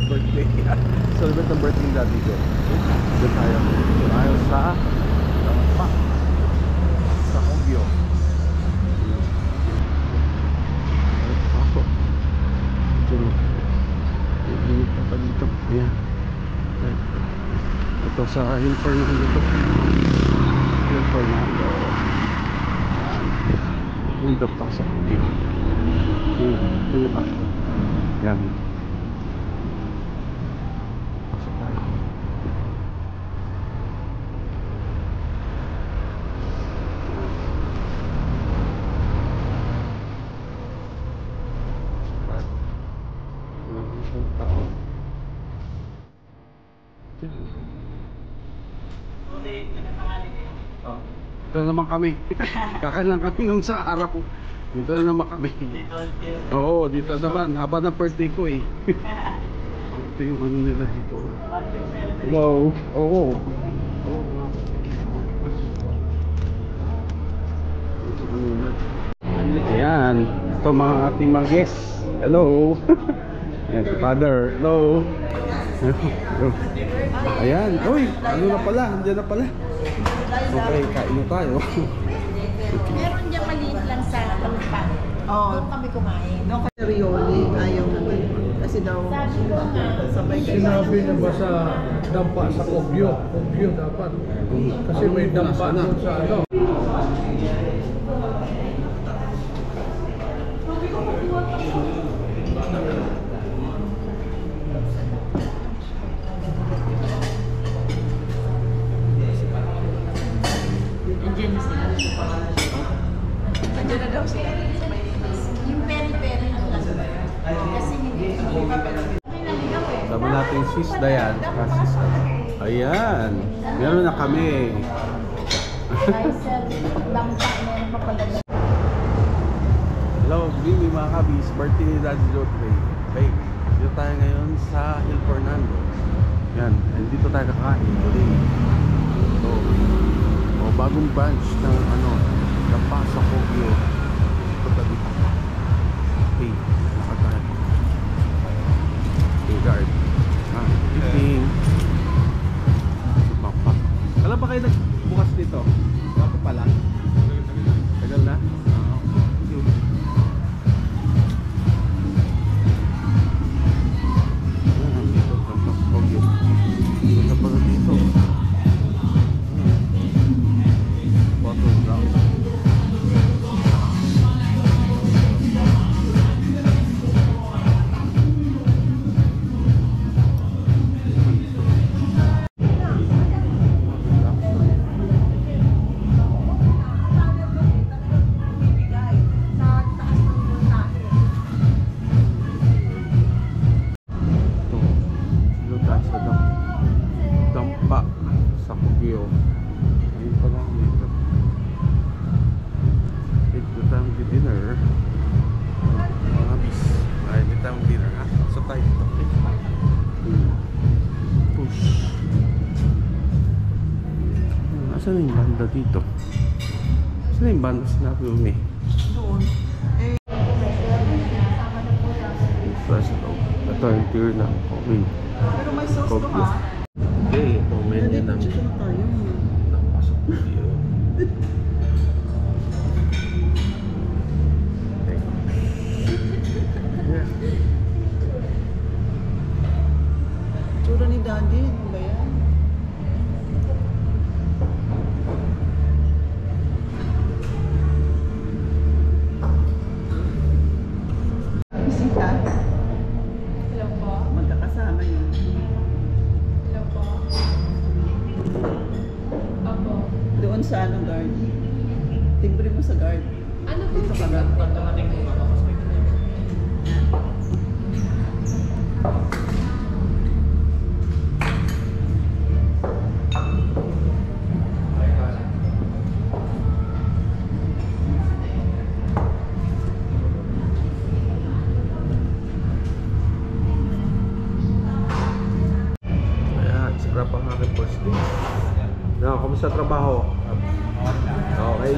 birthday. Celebrate ang birthday ng daddy ko. Doon tayo. Doon tayo sa Dampa. Sa Kogyo. Init pa pa dito. Ayan. Ito sa Hill Fernando dito. Hill Fernando. Dito pa sa Kogyo. Dito pa. Yan. Pasok tayo. Dito naman kami. Kakalang kami nung sa araw ko. Dito na naman kami. Oo, dito naman. Haba ng birthday ko eh. Ito yung ano nila dito. Hello. Oo. Ayan. Ito mga ating mga guests. Hello. Ayan si Father. Hello. Ayan. Uy, ano na pala? Andiyan na pala. Okay, kain na tayo. Meron dyan maliit lang sa Dampa. Doon kami kumain. No, kasi Rioli, ayaw naman. Kasi daw, sabay kayo. Sinabi na ba sa dampa sa Kogyo? Kogyo dapat. Kasi may dampa doon sa ano. Andiyan na sila. Andiyan na daw sila. Yung peri-peri lang. Kasi hindi pa pala. Sama natin Sis Dayan. Ayan. Meron na kami. Sir, Dampa, meron pa pala. Hello, good evening mga kabis. Birthday ni Daddy Joe today. Okay, dito tayo ngayon sa Hill Fernando. Yan, and dito tayo kakain today. So, bagong branch ng ano, Dampa sa Kogyo. Ito tayo dito. Okay, lakad tayo. Okay, guard. Evening. Dampa. Kailan ba kayo nagbukas dito? Bakit pala? Tagal na? Saan yung banda dito? Saan yung banda sinabi mo eh? Doon. Ito yung tier ng Kobe. Pero may sauce to ha. Okay, comment niya ng pasok video. Tsura ni Daddy, ano ba yan? Bisita? Hello po. Magkakasama yun. Hello po. Opo. Doon sa ano guard. Timbre mo sa guard. Ano po? Dito ka guard. Sarap ang aking first day. No, kamusta trabaho? Okay.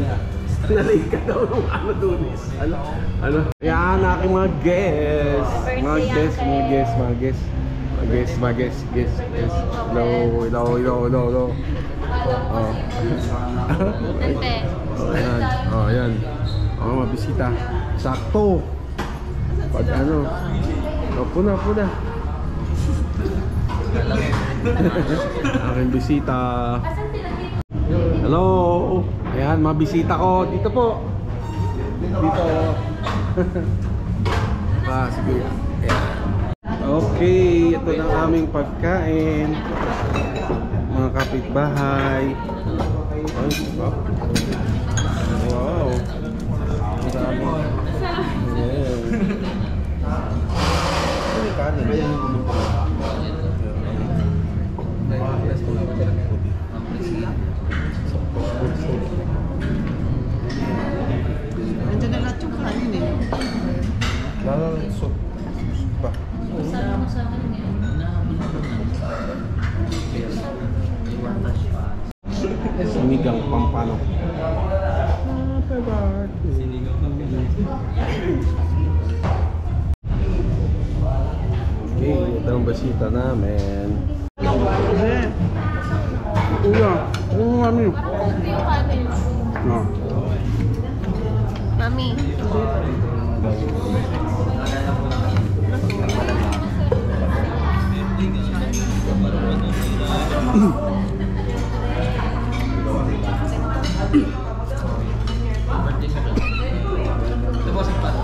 Nalay ka daw nung ano Dunis. Ano? Yan, aking mga guests. Mga guests. Guess. Hello. Oh. Ayan. Oh, ayan. Oh, mabisita. Sakto. Pag ano. Oh, puna. Aking bisita. Hello. Ayan, mabisita ko. Dito po. Dito. Sige. Ayan. Okay, ito na aming pagkain. Mga kapitbahay. Ay, diba? Wow. Ang dami. Ayan. May kanin. Nandiyan na lahat yung kanin eh. Soup pa. Kasama mo sa akin ngayon. Sinigang pampano. Okay, ito ang basita namin. Uya, mami. Ito yung kanin. No. Mami.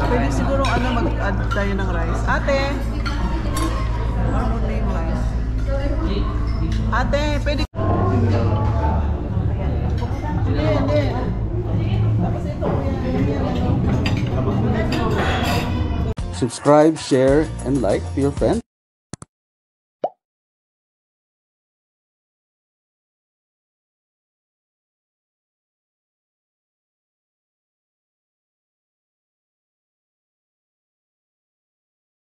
Pwede siguro mag-add tayo ng rice. Ate! Ano na yung rice? Ate, pwede... Hindi. Tapos ito, Subscribe, share, and like to your friends.